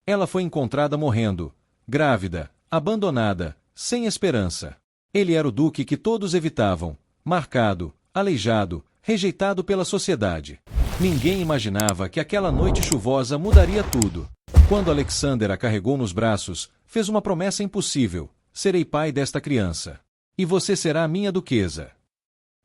Ela foi encontrada morrendo, grávida, abandonada, sem esperança. Ele era o duque que todos evitavam, marcado, aleijado, rejeitado pela sociedade. Ninguém imaginava que aquela noite chuvosa mudaria tudo. Quando Alexander a carregou nos braços, fez uma promessa impossível: serei pai desta criança. E você será minha duquesa.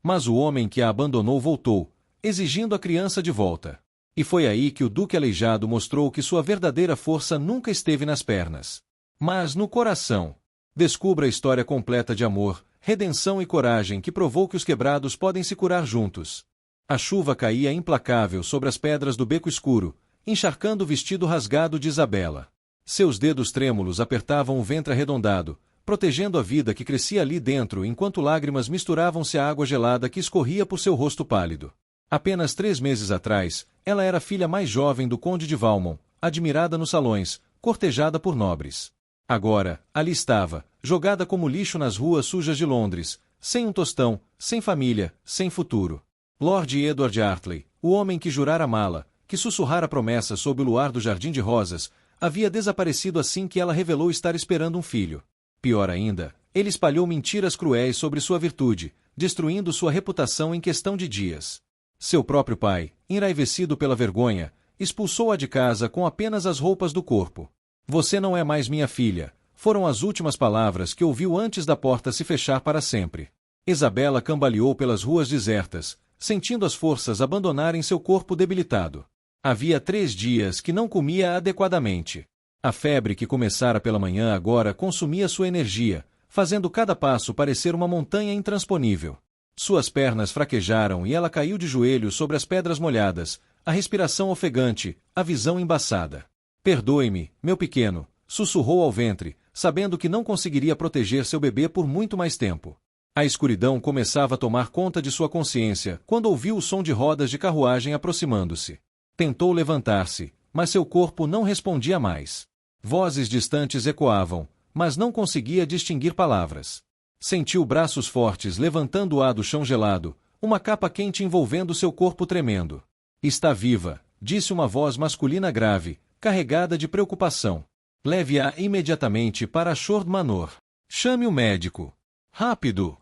Mas o homem que a abandonou voltou, exigindo a criança de volta. E foi aí que o duque aleijado mostrou que sua verdadeira força nunca esteve nas pernas, mas no coração. Descubra a história completa de amor, redenção e coragem que provou que os quebrados podem se curar juntos. A chuva caía implacável sobre as pedras do beco escuro, encharcando o vestido rasgado de Isabela. Seus dedos trêmulos apertavam o ventre arredondado, protegendo a vida que crescia ali dentro enquanto lágrimas misturavam-se à água gelada que escorria por seu rosto pálido. Apenas 3 meses atrás, ela era a filha mais jovem do conde de Valmont, admirada nos salões, cortejada por nobres. Agora, ali estava, jogada como lixo nas ruas sujas de Londres, sem um tostão, sem família, sem futuro. Lord Edward Hartley, o homem que jurara amá-la, que sussurrara promessas sob o luar do Jardim de Rosas, havia desaparecido assim que ela revelou estar esperando um filho. Pior ainda, ele espalhou mentiras cruéis sobre sua virtude, destruindo sua reputação em questão de dias. Seu próprio pai, enraivecido pela vergonha, expulsou-a de casa com apenas as roupas do corpo. Você não é mais minha filha, foram as últimas palavras que ouviu antes da porta se fechar para sempre. Isabela cambaleou pelas ruas desertas, sentindo as forças abandonarem seu corpo debilitado. Havia 3 dias que não comia adequadamente. A febre que começara pela manhã agora consumia sua energia, fazendo cada passo parecer uma montanha intransponível. Suas pernas fraquejaram e ela caiu de joelhos sobre as pedras molhadas, a respiração ofegante, a visão embaçada. Perdoe-me, meu pequeno, sussurrou ao ventre, sabendo que não conseguiria proteger seu bebê por muito mais tempo. A escuridão começava a tomar conta de sua consciência quando ouviu o som de rodas de carruagem aproximando-se. Tentou levantar-se, mas seu corpo não respondia mais. Vozes distantes ecoavam, mas não conseguia distinguir palavras. Sentiu braços fortes levantando-a do chão gelado, uma capa quente envolvendo seu corpo tremendo. Está viva, disse uma voz masculina grave, carregada de preocupação. Leve-a imediatamente para Ashford Manor. Chame o médico. Rápido!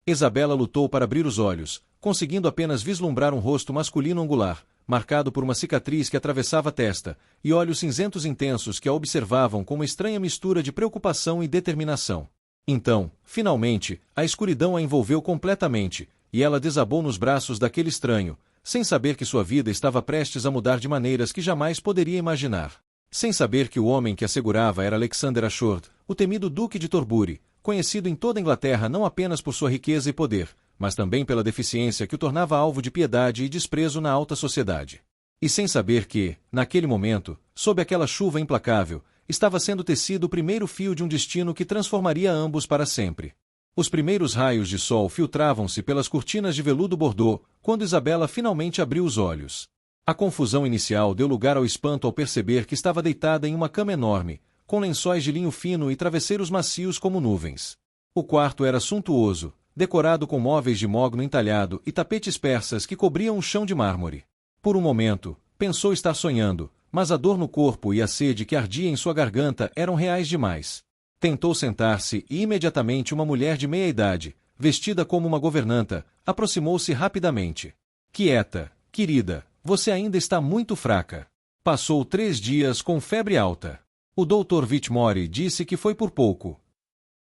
Isabela lutou para abrir os olhos, conseguindo apenas vislumbrar um rosto masculino angular, marcado por uma cicatriz que atravessava a testa, e olhos cinzentos intensos que a observavam com uma estranha mistura de preocupação e determinação. Então, finalmente, a escuridão a envolveu completamente, e ela desabou nos braços daquele estranho, sem saber que sua vida estava prestes a mudar de maneiras que jamais poderia imaginar. Sem saber que o homem que a segurava era Alexander Ashford, o temido Duque de Torbury, conhecido em toda a Inglaterra não apenas por sua riqueza e poder, mas também pela deficiência que o tornava alvo de piedade e desprezo na alta sociedade. E sem saber que, naquele momento, sob aquela chuva implacável, estava sendo tecido o primeiro fio de um destino que transformaria ambos para sempre. Os primeiros raios de sol filtravam-se pelas cortinas de veludo bordô, quando Isabela finalmente abriu os olhos. A confusão inicial deu lugar ao espanto ao perceber que estava deitada em uma cama enorme, com lençóis de linho fino e travesseiros macios como nuvens. O quarto era suntuoso, decorado com móveis de mogno entalhado e tapetes persas que cobriam o chão de mármore. Por um momento, pensou estar sonhando, mas a dor no corpo e a sede que ardia em sua garganta eram reais demais. Tentou sentar-se e imediatamente uma mulher de meia-idade, vestida como uma governanta, aproximou-se rapidamente. Quieta, querida, você ainda está muito fraca. Passou 3 dias com febre alta. O Dr. Whitmore disse que foi por pouco.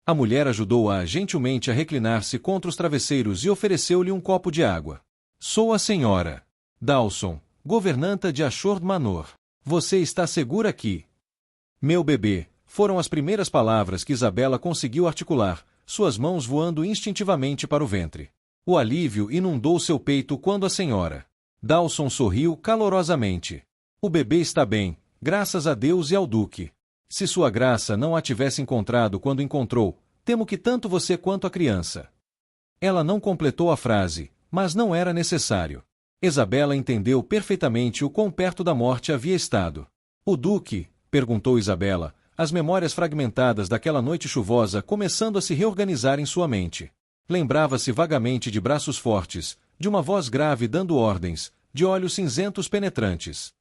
A mulher ajudou-a gentilmente a reclinar-se contra os travesseiros e ofereceu-lhe um copo de água. Sou a senhora Dawson, governanta de Ashford Manor. Você está segura aqui? Meu bebê, foram as primeiras palavras que Isabela conseguiu articular, suas mãos voando instintivamente para o ventre. O alívio inundou seu peito quando a senhora Dawson sorriu calorosamente. O bebê está bem, graças a Deus e ao Duque. Se sua graça não a tivesse encontrado quando encontrou, temo que tanto você quanto a criança. Ela não completou a frase, mas não era necessário. Isabela entendeu perfeitamente o quão perto da morte havia estado. O Duque? Perguntou Isabela, as memórias fragmentadas daquela noite chuvosa começando a se reorganizar em sua mente. Lembrava-se vagamente de braços fortes, de uma voz grave dando ordens, de olhos cinzentos penetrantes.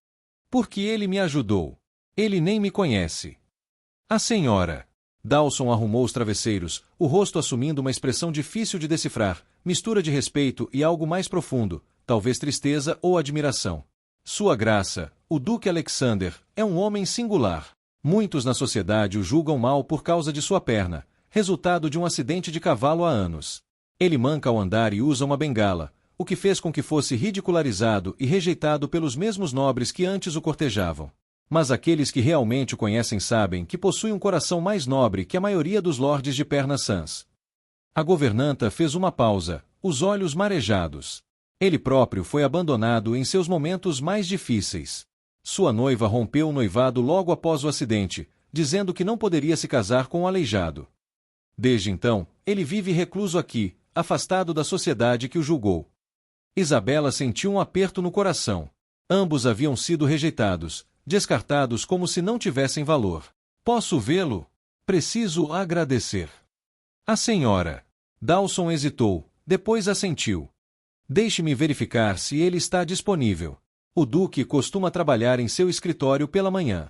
Porque ele me ajudou. Ele nem me conhece. A senhora. Dawson arrumou os travesseiros, o rosto assumindo uma expressão difícil de decifrar, mistura de respeito e algo mais profundo, talvez tristeza ou admiração. Sua Graça, o Duque Alexander, é um homem singular. Muitos na sociedade o julgam mal por causa de sua perna, resultado de um acidente de cavalo há anos. Ele manca ao andar e usa uma bengala, o que fez com que fosse ridicularizado e rejeitado pelos mesmos nobres que antes o cortejavam. Mas aqueles que realmente o conhecem sabem que possui um coração mais nobre que a maioria dos lordes de pernas sãs. A governanta fez uma pausa, os olhos marejados. Ele próprio foi abandonado em seus momentos mais difíceis. Sua noiva rompeu o noivado logo após o acidente, dizendo que não poderia se casar com o aleijado. Desde então, ele vive recluso aqui, afastado da sociedade que o julgou. Isabela sentiu um aperto no coração. Ambos haviam sido rejeitados, descartados como se não tivessem valor. Posso vê-lo? Preciso agradecer. A senhora. Dawson hesitou, depois assentiu. Deixe-me verificar se ele está disponível. O Duque costuma trabalhar em seu escritório pela manhã.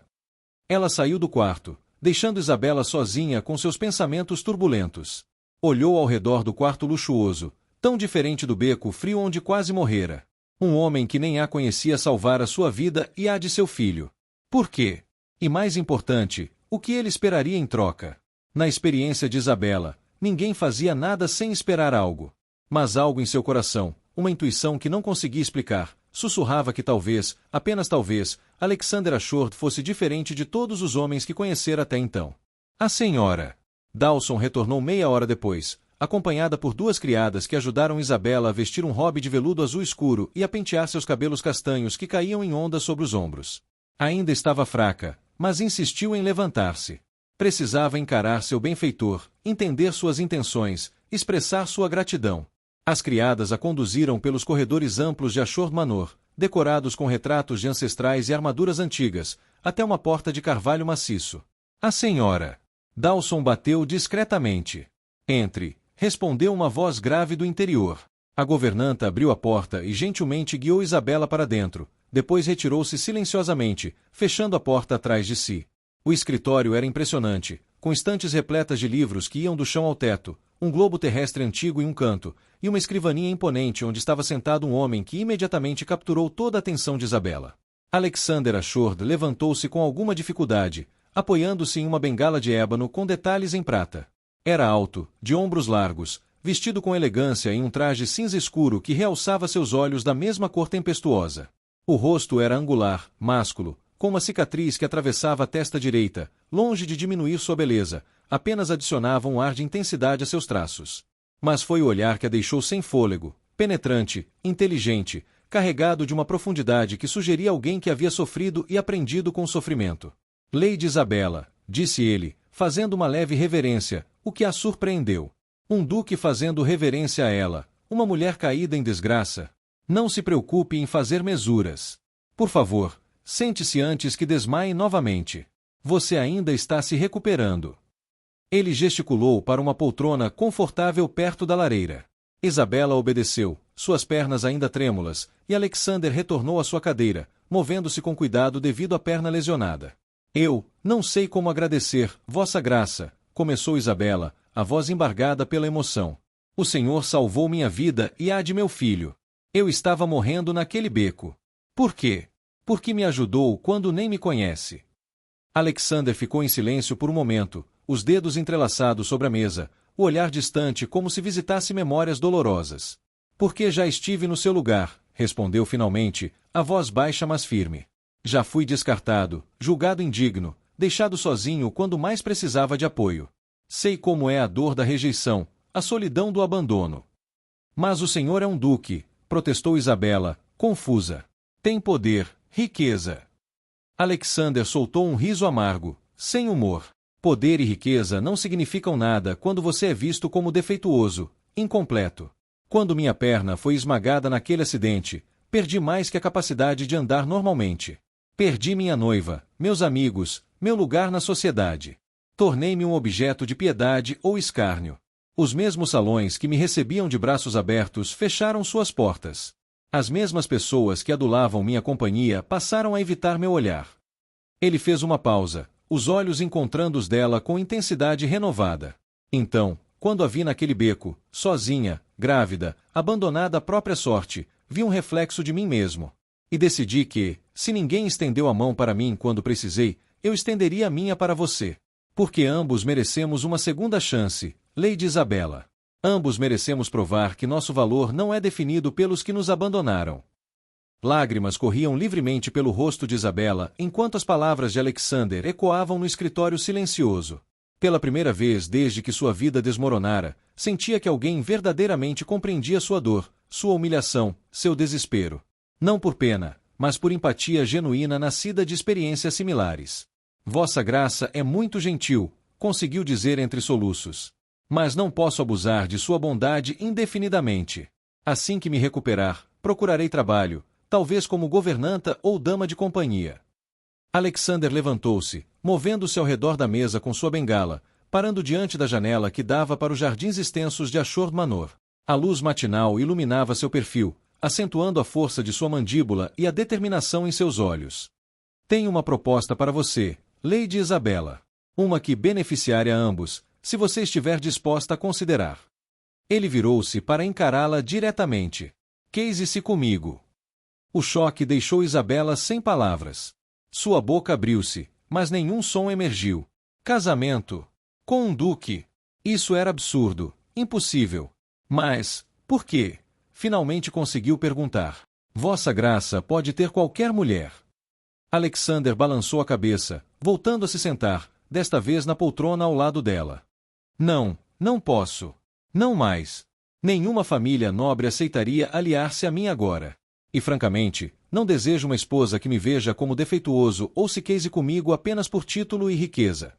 Ela saiu do quarto, deixando Isabela sozinha com seus pensamentos turbulentos. Olhou ao redor do quarto luxuoso, tão diferente do beco frio onde quase morrera. Um homem que nem a conhecia salvara sua vida e a de seu filho. Por quê? E mais importante, o que ele esperaria em troca? Na experiência de Isabela, ninguém fazia nada sem esperar algo. Mas algo em seu coração, uma intuição que não conseguia explicar, sussurrava que talvez, apenas talvez, Alexander Ashford fosse diferente de todos os homens que conhecera até então. A senhora. Dawson retornou meia hora depois, acompanhada por duas criadas que ajudaram Isabela a vestir um robe de veludo azul escuro e a pentear seus cabelos castanhos que caíam em ondas sobre os ombros. Ainda estava fraca, mas insistiu em levantar-se. Precisava encarar seu benfeitor, entender suas intenções, expressar sua gratidão. As criadas a conduziram pelos corredores amplos de Ashford Manor, decorados com retratos de ancestrais e armaduras antigas, até uma porta de carvalho maciço. A senhora. Dawson bateu discretamente. Entre, respondeu uma voz grave do interior. A governanta abriu a porta e gentilmente guiou Isabela para dentro, depois retirou-se silenciosamente, fechando a porta atrás de si. O escritório era impressionante, com estantes repletas de livros que iam do chão ao teto, um globo terrestre antigo em um canto, e uma escrivaninha imponente onde estava sentado um homem que imediatamente capturou toda a atenção de Isabela. Alexander Ashford levantou-se com alguma dificuldade, apoiando-se em uma bengala de ébano com detalhes em prata. Era alto, de ombros largos, vestido com elegância em um traje cinza escuro que realçava seus olhos da mesma cor tempestuosa. O rosto era angular, másculo, com uma cicatriz que atravessava a testa direita, longe de diminuir sua beleza, apenas adicionava um ar de intensidade a seus traços. Mas foi o olhar que a deixou sem fôlego, penetrante, inteligente, carregado de uma profundidade que sugeria alguém que havia sofrido e aprendido com o sofrimento. Lady Isabela, disse ele, fazendo uma leve reverência, o que a surpreendeu. Um duque fazendo reverência a ela, uma mulher caída em desgraça. Não se preocupe em fazer mesuras. Por favor, sente-se antes que desmaie novamente. Você ainda está se recuperando. Ele gesticulou para uma poltrona confortável perto da lareira. Isabela obedeceu, suas pernas ainda trêmulas, e Alexander retornou à sua cadeira, movendo-se com cuidado devido à perna lesionada. Eu não sei como agradecer, Vossa Graça, começou Isabela, a voz embargada pela emoção. O Senhor salvou minha vida e a de meu filho. Eu estava morrendo naquele beco. Por quê? Porque me ajudou quando nem me conhece. Alexander ficou em silêncio por um momento, os dedos entrelaçados sobre a mesa, o olhar distante como se visitasse memórias dolorosas. Porque já estive no seu lugar, respondeu finalmente, a voz baixa mas firme. Já fui descartado, julgado indigno, deixado sozinho quando mais precisava de apoio. Sei como é a dor da rejeição, a solidão do abandono. Mas o senhor é um duque, protestou Isabela, confusa. Tem poder, riqueza. Alexander soltou um riso amargo, sem humor. Poder e riqueza não significam nada quando você é visto como defeituoso, incompleto. Quando minha perna foi esmagada naquele acidente, perdi mais que a capacidade de andar normalmente. Perdi minha noiva, meus amigos, meu lugar na sociedade. Tornei-me um objeto de piedade ou escárnio. Os mesmos salões que me recebiam de braços abertos fecharam suas portas. As mesmas pessoas que adulavam minha companhia passaram a evitar meu olhar. Ele fez uma pausa, os olhos encontrando os dela com intensidade renovada. Então, quando a vi naquele beco, sozinha, grávida, abandonada à própria sorte, vi um reflexo de mim mesmo. E decidi que, se ninguém estendeu a mão para mim quando precisei, eu estenderia a minha para você. Porque ambos merecemos uma segunda chance, Lady Isabela. Ambos merecemos provar que nosso valor não é definido pelos que nos abandonaram. Lágrimas corriam livremente pelo rosto de Isabela enquanto as palavras de Alexander ecoavam no escritório silencioso. Pela primeira vez desde que sua vida desmoronara, sentia que alguém verdadeiramente compreendia sua dor, sua humilhação, seu desespero. Não por pena, mas por empatia genuína nascida de experiências similares. Vossa Graça é muito gentil, conseguiu dizer entre soluços. Mas não posso abusar de sua bondade indefinidamente. Assim que me recuperar, procurarei trabalho, talvez como governanta ou dama de companhia. Alexander levantou-se, movendo-se ao redor da mesa com sua bengala, parando diante da janela que dava para os jardins extensos de Ashford Manor. A luz matinal iluminava seu perfil, acentuando a força de sua mandíbula e a determinação em seus olhos. Tenho uma proposta para você, Lady Isabela. Uma que beneficiaria a ambos, se você estiver disposta a considerar. Ele virou-se para encará-la diretamente. Case-se comigo. O choque deixou Isabela sem palavras. Sua boca abriu-se, mas nenhum som emergiu. Casamento? Com um duque? Isso era absurdo, impossível. Mas, por quê? Finalmente conseguiu perguntar. Vossa Graça pode ter qualquer mulher. Alexander balançou a cabeça, voltando a se sentar, desta vez na poltrona ao lado dela. Não, não posso. Não mais. Nenhuma família nobre aceitaria aliar-se a mim agora. E francamente, não desejo uma esposa que me veja como defeituoso ou se case comigo apenas por título e riqueza.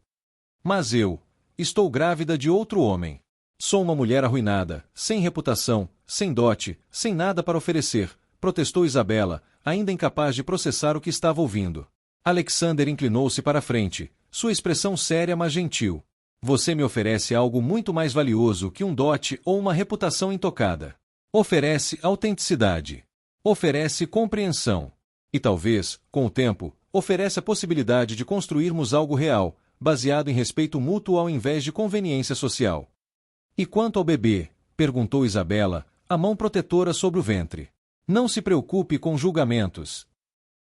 Mas eu estou grávida de outro homem. Sou uma mulher arruinada, sem reputação, sem dote, sem nada para oferecer, protestou Isabela, ainda incapaz de processar o que estava ouvindo. Alexander inclinou-se para a frente, sua expressão séria mas gentil. Você me oferece algo muito mais valioso que um dote ou uma reputação intocada. Oferece autenticidade. Oferece compreensão. E talvez, com o tempo, oferece a possibilidade de construirmos algo real, baseado em respeito mútuo ao invés de conveniência social. E quanto ao bebê? Perguntou Isabela, a mão protetora sobre o ventre. Não se preocupe com julgamentos.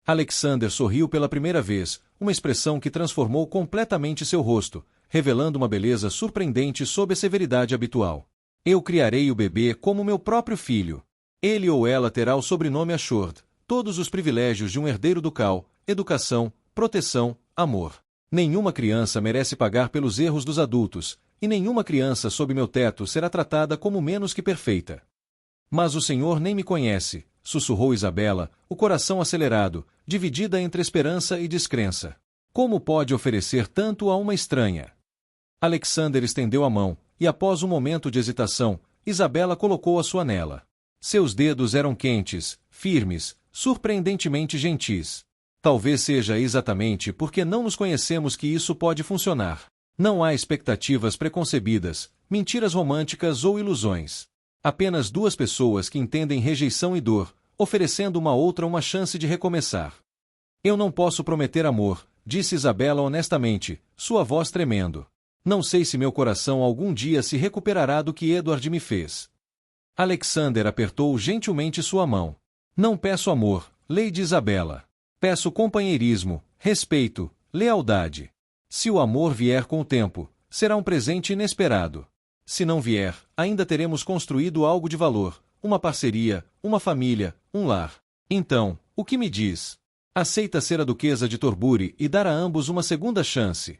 Alexander sorriu pela primeira vez, uma expressão que transformou completamente seu rosto, revelando uma beleza surpreendente sob a severidade habitual. Eu criarei o bebê como meu próprio filho. Ele ou ela terá o sobrenome Ashford, todos os privilégios de um herdeiro ducal, educação, proteção, amor. Nenhuma criança merece pagar pelos erros dos adultos, e nenhuma criança sob meu teto será tratada como menos que perfeita. Mas o senhor nem me conhece, sussurrou Isabela, o coração acelerado, dividida entre esperança e descrença. Como pode oferecer tanto a uma estranha? Alexander estendeu a mão, e após um momento de hesitação, Isabela colocou a sua nela. Seus dedos eram quentes, firmes, surpreendentemente gentis. Talvez seja exatamente porque não nos conhecemos que isso pode funcionar. Não há expectativas preconcebidas, mentiras românticas ou ilusões. Apenas duas pessoas que entendem rejeição e dor, oferecendo uma outra uma chance de recomeçar. Eu não posso prometer amor, disse Isabela honestamente, sua voz tremendo. Não sei se meu coração algum dia se recuperará do que Edward me fez. Alexander apertou gentilmente sua mão. Não peço amor, Lady Isabela. Peço companheirismo, respeito, lealdade. Se o amor vier com o tempo, será um presente inesperado. Se não vier, ainda teremos construído algo de valor, uma parceria, uma família, um lar. Então, o que me diz? Aceita ser a duquesa de Torbury e dar a ambos uma segunda chance.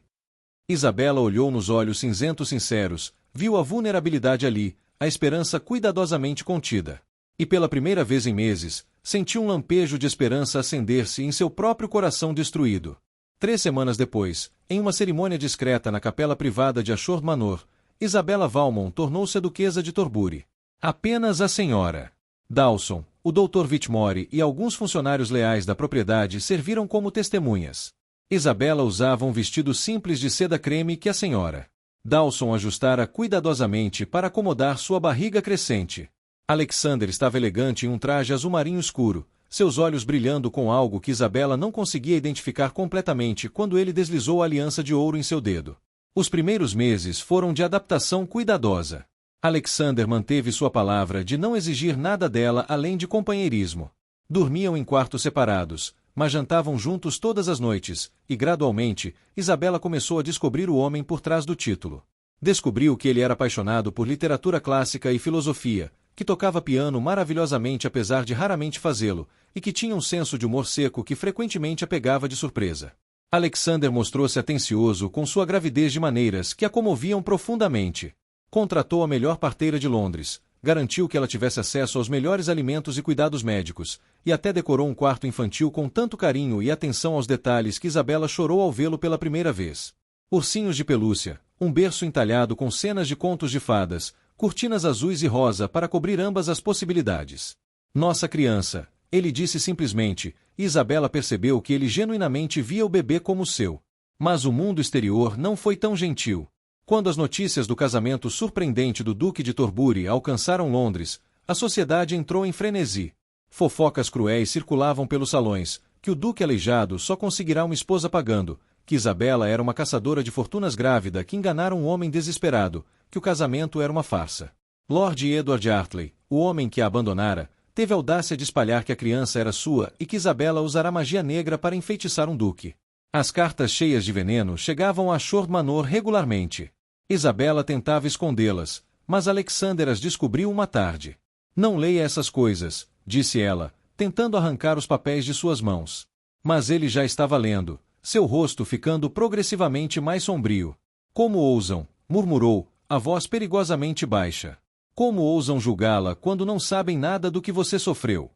Isabela olhou nos olhos cinzentos sinceros, viu a vulnerabilidade ali, a esperança cuidadosamente contida. E pela primeira vez em meses, sentiu um lampejo de esperança acender-se em seu próprio coração destruído. 3 semanas depois, em uma cerimônia discreta na capela privada de Ashford Manor, Isabella Valmont tornou-se a duquesa de Torbury. Apenas a senhora Dawson, o Dr. Whitmore e alguns funcionários leais da propriedade serviram como testemunhas. Isabella usava um vestido simples de seda creme que a senhora Dawson ajustara cuidadosamente para acomodar sua barriga crescente. Alexander estava elegante em um traje azul marinho escuro, seus olhos brilhando com algo que Isabela não conseguia identificar completamente quando ele deslizou a aliança de ouro em seu dedo. Os primeiros meses foram de adaptação cuidadosa. Alexander manteve sua palavra de não exigir nada dela além de companheirismo. Dormiam em quartos separados, mas jantavam juntos todas as noites, e gradualmente, Isabela começou a descobrir o homem por trás do título. Descobriu que ele era apaixonado por literatura clássica e filosofia, que tocava piano maravilhosamente apesar de raramente fazê-lo, e que tinha um senso de humor seco que frequentemente a pegava de surpresa. Alexander mostrou-se atencioso com sua gravidez de maneiras que a comoviam profundamente. Contratou a melhor parteira de Londres, garantiu que ela tivesse acesso aos melhores alimentos e cuidados médicos, e até decorou um quarto infantil com tanto carinho e atenção aos detalhes que Isabela chorou ao vê-lo pela primeira vez. Ursinhos de pelúcia, um berço entalhado com cenas de contos de fadas, cortinas azuis e rosa para cobrir ambas as possibilidades. Nossa criança, ele disse simplesmente, e Isabela percebeu que ele genuinamente via o bebê como seu. Mas o mundo exterior não foi tão gentil. Quando as notícias do casamento surpreendente do Duque de Torbury alcançaram Londres, a sociedade entrou em frenesi. Fofocas cruéis circulavam pelos salões, que o Duque aleijado só conseguirá uma esposa pagando, que Isabela era uma caçadora de fortunas grávida que enganara um homem desesperado, que o casamento era uma farsa. Lord Edward Hartley, o homem que a abandonara, teve a audácia de espalhar que a criança era sua e que Isabela usará magia negra para enfeitiçar um duque. As cartas cheias de veneno chegavam a Short Manor regularmente. Isabela tentava escondê-las, mas Alexander as descobriu uma tarde. Não leia essas coisas, disse ela, tentando arrancar os papéis de suas mãos. Mas ele já estava lendo, seu rosto ficando progressivamente mais sombrio. Como ousam, murmurou, a voz perigosamente baixa. Como ousam julgá-la quando não sabem nada do que você sofreu?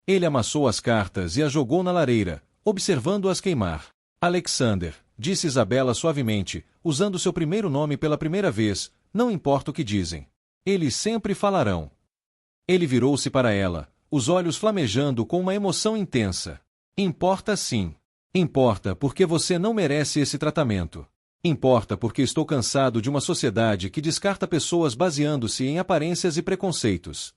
Ele amassou as cartas e as jogou na lareira, observando-as queimar. Alexander, disse Isabela suavemente, usando seu primeiro nome pela primeira vez, não importa o que dizem. Eles sempre falarão. Ele virou-se para ela, os olhos flamejando com uma emoção intensa. Importa sim. Importa porque você não merece esse tratamento. Importa porque estou cansado de uma sociedade que descarta pessoas baseando-se em aparências e preconceitos.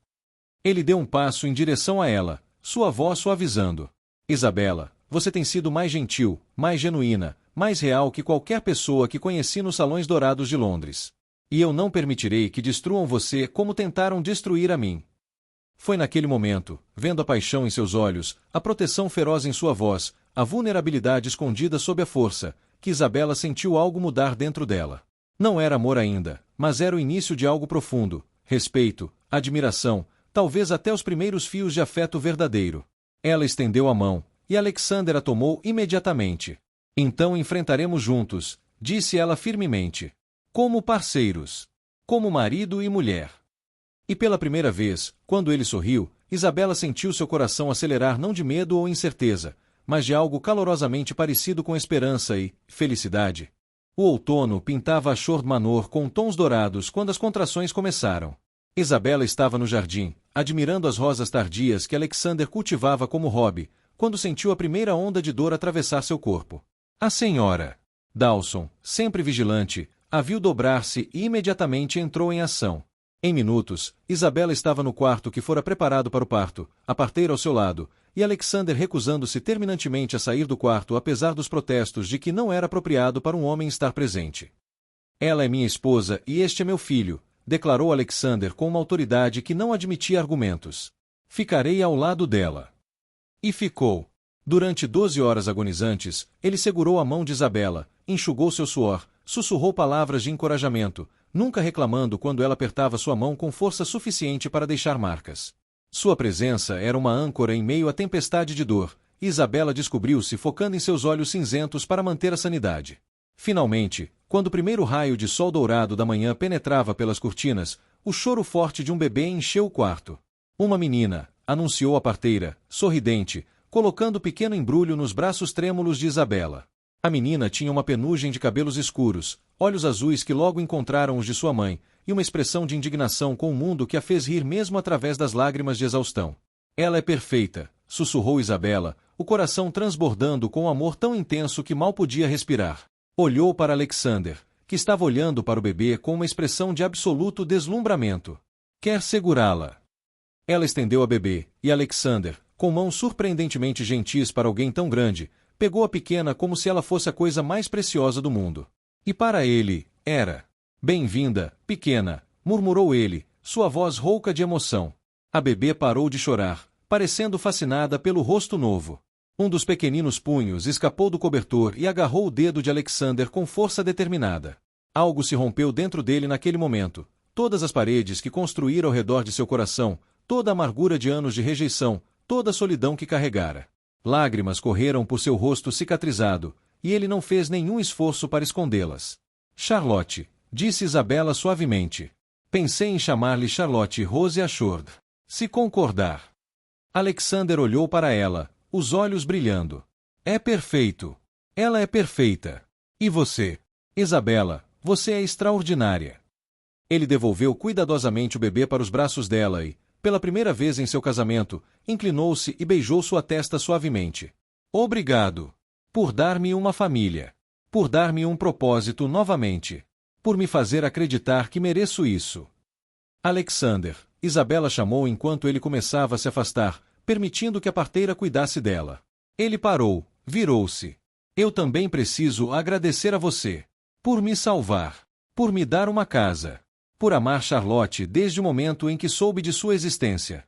Ele deu um passo em direção a ela, sua voz suavizando. Isabela, você tem sido mais gentil, mais genuína, mais real que qualquer pessoa que conheci nos salões dourados de Londres. E eu não permitirei que destruam você como tentaram destruir a mim. Foi naquele momento, vendo a paixão em seus olhos, a proteção feroz em sua voz, a vulnerabilidade escondida sob a força, que Isabela sentiu algo mudar dentro dela. Não era amor ainda, mas era o início de algo profundo, respeito, admiração, talvez até os primeiros fios de afeto verdadeiro. Ela estendeu a mão, e Alexander a tomou imediatamente. Então enfrentaremos juntos, disse ela firmemente. Como parceiros. Como marido e mulher. E pela primeira vez, quando ele sorriu, Isabela sentiu seu coração acelerar não de medo ou incerteza, mas de algo calorosamente parecido com esperança e felicidade. O outono pintava a Short Manor com tons dourados quando as contrações começaram. Isabela estava no jardim, admirando as rosas tardias que Alexander cultivava como hobby, quando sentiu a primeira onda de dor atravessar seu corpo. A senhora Dawson, sempre vigilante, a viu dobrar-se e imediatamente entrou em ação. Em minutos, Isabela estava no quarto que fora preparado para o parto, a parteira ao seu lado, e Alexander recusando-se terminantemente a sair do quarto apesar dos protestos de que não era apropriado para um homem estar presente. Ela é minha esposa e este é meu filho, declarou Alexander com uma autoridade que não admitia argumentos. Ficarei ao lado dela. E ficou. Durante 12 horas agonizantes, ele segurou a mão de Isabela, enxugou seu suor, sussurrou palavras de encorajamento, nunca reclamando quando ela apertava sua mão com força suficiente para deixar marcas. Sua presença era uma âncora em meio à tempestade de dor, e Isabela descobriu-se focando em seus olhos cinzentos para manter a sanidade. Finalmente, quando o primeiro raio de sol dourado da manhã penetrava pelas cortinas, o choro forte de um bebê encheu o quarto. Uma menina, anunciou a parteira, sorridente, colocando o pequeno embrulho nos braços trêmulos de Isabela. A menina tinha uma penugem de cabelos escuros, olhos azuis que logo encontraram os de sua mãe, e uma expressão de indignação com o mundo que a fez rir mesmo através das lágrimas de exaustão. Ela é perfeita, sussurrou Isabela, o coração transbordando com um amor tão intenso que mal podia respirar. Olhou para Alexander, que estava olhando para o bebê com uma expressão de absoluto deslumbramento. Quer segurá-la? Ela estendeu a bebê, e Alexander, com mãos surpreendentemente gentis para alguém tão grande, pegou a pequena como se ela fosse a coisa mais preciosa do mundo. E para ele, era. Bem-vinda, pequena, murmurou ele, sua voz rouca de emoção. A bebê parou de chorar, parecendo fascinada pelo rosto novo. Um dos pequeninos punhos escapou do cobertor e agarrou o dedo de Alexander com força determinada. Algo se rompeu dentro dele naquele momento. Todas as paredes que construíra ao redor de seu coração, toda a amargura de anos de rejeição, toda a solidão que carregara. Lágrimas correram por seu rosto cicatrizado, e ele não fez nenhum esforço para escondê-las. Charlotte, disse Isabela suavemente. Pensei em chamar-lhe Charlotte Rose Ashford. Se concordar. Alexander olhou para ela, os olhos brilhando. É perfeito. Ela é perfeita. E você? Isabela, você é extraordinária. Ele devolveu cuidadosamente o bebê para os braços dela e, pela primeira vez em seu casamento, inclinou-se e beijou sua testa suavemente. Obrigado. Por dar-me uma família. Por dar-me um propósito novamente. Por me fazer acreditar que mereço isso. Alexander, Isabela chamou enquanto ele começava a se afastar, permitindo que a parteira cuidasse dela. Ele parou, virou-se. Eu também preciso agradecer a você. Por me salvar. Por me dar uma casa. Por amar Charlotte desde o momento em que soube de sua existência.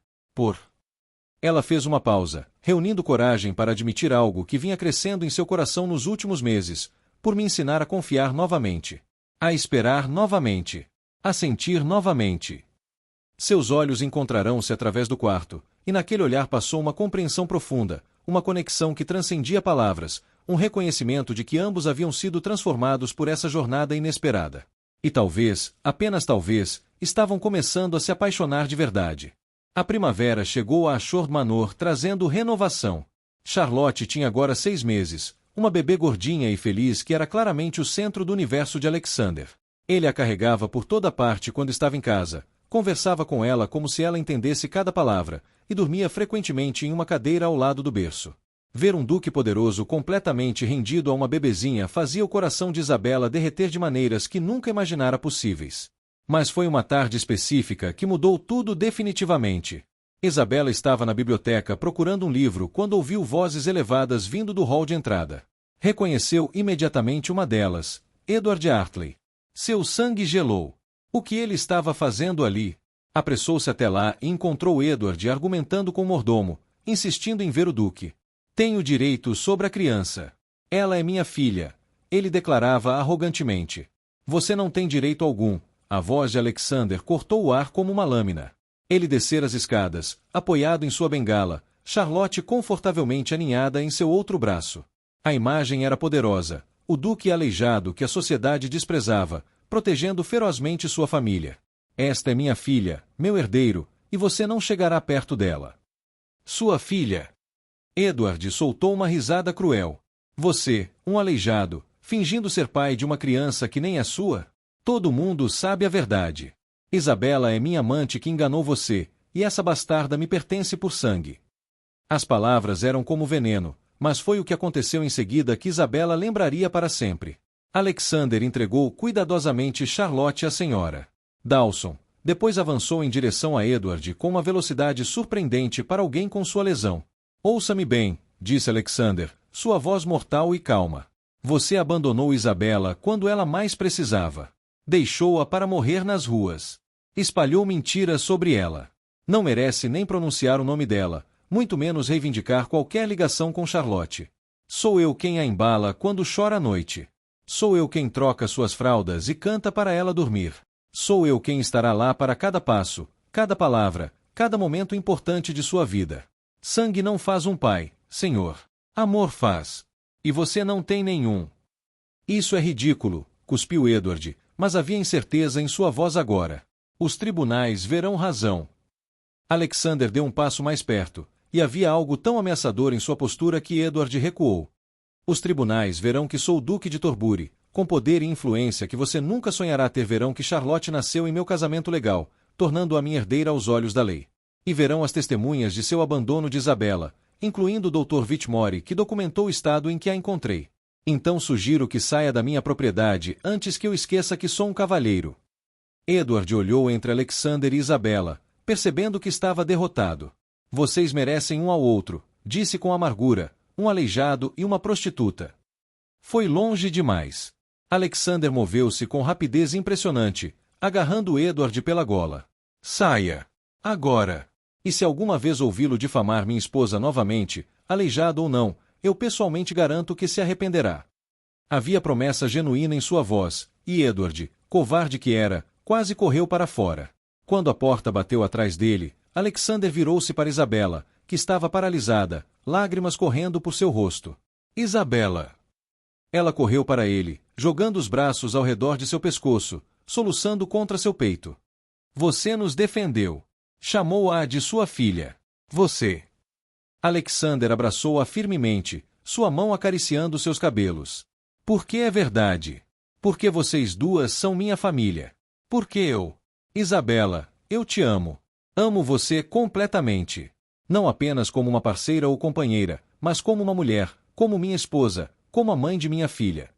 Ela fez uma pausa, reunindo coragem para admitir algo que vinha crescendo em seu coração nos últimos meses, por me ensinar a confiar novamente. A esperar novamente. A sentir novamente. Seus olhos encontrarão-se através do quarto, e naquele olhar passou uma compreensão profunda, uma conexão que transcendia palavras, um reconhecimento de que ambos haviam sido transformados por essa jornada inesperada. E talvez, apenas talvez, estavam começando a se apaixonar de verdade. A primavera chegou a Ashford Manor trazendo renovação. Charlotte tinha agora 6 meses, uma bebê gordinha e feliz que era claramente o centro do universo de Alexander. Ele a carregava por toda parte quando estava em casa, conversava com ela como se ela entendesse cada palavra, e dormia frequentemente em uma cadeira ao lado do berço. Ver um duque poderoso completamente rendido a uma bebezinha fazia o coração de Isabela derreter de maneiras que nunca imaginara possíveis. Mas foi uma tarde específica que mudou tudo definitivamente. Isabela estava na biblioteca procurando um livro quando ouviu vozes elevadas vindo do hall de entrada. Reconheceu imediatamente uma delas, Edward Hartley. Seu sangue gelou. O que ele estava fazendo ali? Apressou-se até lá e encontrou Edward argumentando com o mordomo, insistindo em ver o duque. Tenho direito sobre a criança. Ela é minha filha, ele declarava arrogantemente. Você não tem direito algum. A voz de Alexander cortou o ar como uma lâmina. Ele descera as escadas, apoiado em sua bengala, Charlotte confortavelmente aninhada em seu outro braço. A imagem era poderosa, o duque aleijado que a sociedade desprezava, protegendo ferozmente sua família. Esta é minha filha, meu herdeiro, e você não chegará perto dela. Sua filha. Edward soltou uma risada cruel. Você, um aleijado, fingindo ser pai de uma criança que nem é sua? Todo mundo sabe a verdade. Isabela é minha amante que enganou você, e essa bastarda me pertence por sangue. As palavras eram como veneno, mas foi o que aconteceu em seguida que Isabela lembraria para sempre. Alexander entregou cuidadosamente Charlotte à senhora Dawson. Depois avançou em direção a Edward com uma velocidade surpreendente para alguém com sua lesão. Ouça-me bem, disse Alexander, sua voz mortal e calma. Você abandonou Isabela quando ela mais precisava. Deixou-a para morrer nas ruas. Espalhou mentiras sobre ela. Não merece nem pronunciar o nome dela, muito menos reivindicar qualquer ligação com Charlotte. Sou eu quem a embala quando chora à noite. Sou eu quem troca suas fraldas e canta para ela dormir. Sou eu quem estará lá para cada passo, cada palavra, cada momento importante de sua vida. Sangue não faz um pai, senhor. Amor faz. E você não tem nenhum. Isso é ridículo, cuspiu Edward, mas havia incerteza em sua voz agora. Os tribunais verão razão. Alexander deu um passo mais perto, e havia algo tão ameaçador em sua postura que Edward recuou. Os tribunais verão que sou o Duque de Torbury, com poder e influência que você nunca sonhará ter. Verão que Charlotte nasceu em meu casamento legal, tornando-a minha herdeira aos olhos da lei. E verão as testemunhas de seu abandono de Isabela, incluindo o Dr. Whitmore, que documentou o estado em que a encontrei. Então sugiro que saia da minha propriedade antes que eu esqueça que sou um cavalheiro. Edward olhou entre Alexander e Isabela, percebendo que estava derrotado. Vocês merecem um ao outro, disse com amargura, um aleijado e uma prostituta. Foi longe demais. Alexander moveu-se com rapidez impressionante, agarrando Edward pela gola. Saia! Agora! E se alguma vez ouvi-lo difamar minha esposa novamente, aleijado ou não, eu pessoalmente garanto que se arrependerá. Havia promessa genuína em sua voz, e Edward, covarde que era, quase correu para fora. Quando a porta bateu atrás dele, Alexander virou-se para Isabela, que estava paralisada, lágrimas correndo por seu rosto. Isabela! Ela correu para ele, jogando os braços ao redor de seu pescoço, soluçando contra seu peito. Você nos defendeu. Chamou-a de sua filha. Você. Alexander abraçou-a firmemente, sua mão acariciando seus cabelos. Porque é verdade. Porque vocês duas são minha família. Porque eu. Isabela, eu te amo. Amo você completamente. Não apenas como uma parceira ou companheira, mas como uma mulher, como minha esposa, como a mãe de minha filha.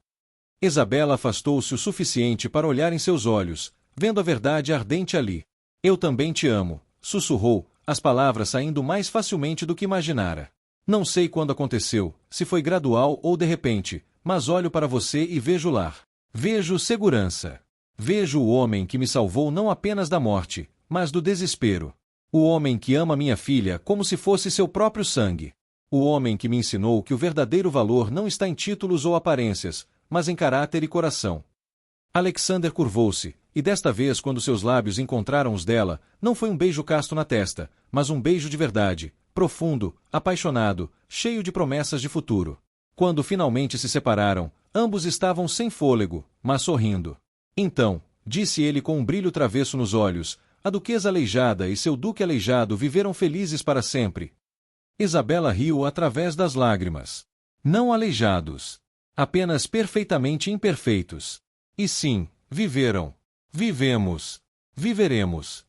Isabela afastou-se o suficiente para olhar em seus olhos, vendo a verdade ardente ali. Eu também te amo, sussurrou, as palavras saindo mais facilmente do que imaginara. Não sei quando aconteceu, se foi gradual ou de repente, mas olho para você e vejo lar. Vejo segurança. Vejo o homem que me salvou não apenas da morte, mas do desespero. O homem que ama minha filha como se fosse seu próprio sangue. O homem que me ensinou que o verdadeiro valor não está em títulos ou aparências, mas em caráter e coração. Alexander curvou-se, e desta vez quando seus lábios encontraram os dela, não foi um beijo casto na testa, mas um beijo de verdade, profundo, apaixonado, cheio de promessas de futuro. Quando finalmente se separaram, ambos estavam sem fôlego, mas sorrindo. Então, disse ele com um brilho travesso nos olhos, a duquesa aleijada e seu duque aleijado viveram felizes para sempre. Isabela riu através das lágrimas. Não aleijados. Apenas perfeitamente imperfeitos. E sim, viveram. Vivemos. Viveremos.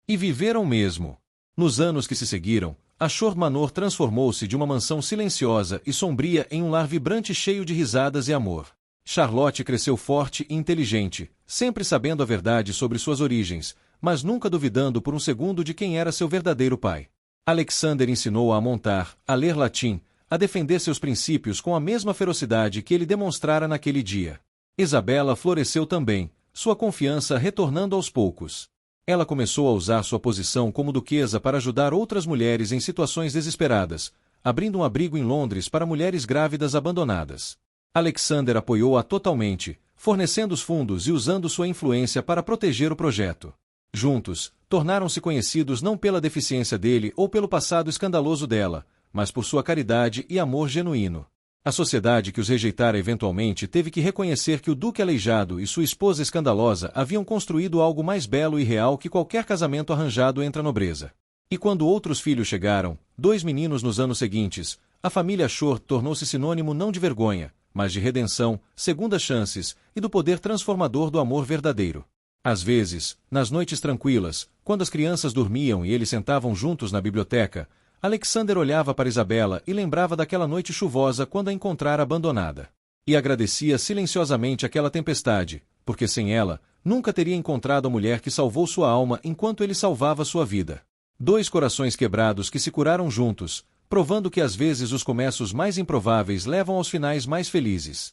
E viveram mesmo. Nos anos que se seguiram, a Short Manor transformou-se de uma mansão silenciosa e sombria em um lar vibrante cheio de risadas e amor. Charlotte cresceu forte e inteligente, sempre sabendo a verdade sobre suas origens, mas nunca duvidando por um segundo de quem era seu verdadeiro pai. Alexander ensinou-a a montar, a ler latim, a defender seus princípios com a mesma ferocidade que ele demonstrara naquele dia. Isabela floresceu também, sua confiança retornando aos poucos. Ela começou a usar sua posição como duquesa para ajudar outras mulheres em situações desesperadas, abrindo um abrigo em Londres para mulheres grávidas abandonadas. Alexander apoiou-a totalmente, fornecendo os fundos e usando sua influência para proteger o projeto. Juntos, tornaram-se conhecidos não pela deficiência dele ou pelo passado escandaloso dela, mas por sua caridade e amor genuíno. A sociedade que os rejeitara eventualmente teve que reconhecer que o duque aleijado e sua esposa escandalosa haviam construído algo mais belo e real que qualquer casamento arranjado entre a nobreza. E quando outros filhos chegaram, 2 meninos nos anos seguintes, a família Short tornou-se sinônimo não de vergonha, mas de redenção, segundas chances e do poder transformador do amor verdadeiro. Às vezes, nas noites tranquilas, quando as crianças dormiam e eles sentavam juntos na biblioteca, Alexander olhava para Isabela e lembrava daquela noite chuvosa quando a encontrara abandonada. E agradecia silenciosamente aquela tempestade, porque sem ela, nunca teria encontrado a mulher que salvou sua alma enquanto ele salvava sua vida. 2 corações quebrados que se curaram juntos, provando que às vezes os começos mais improváveis levam aos finais mais felizes.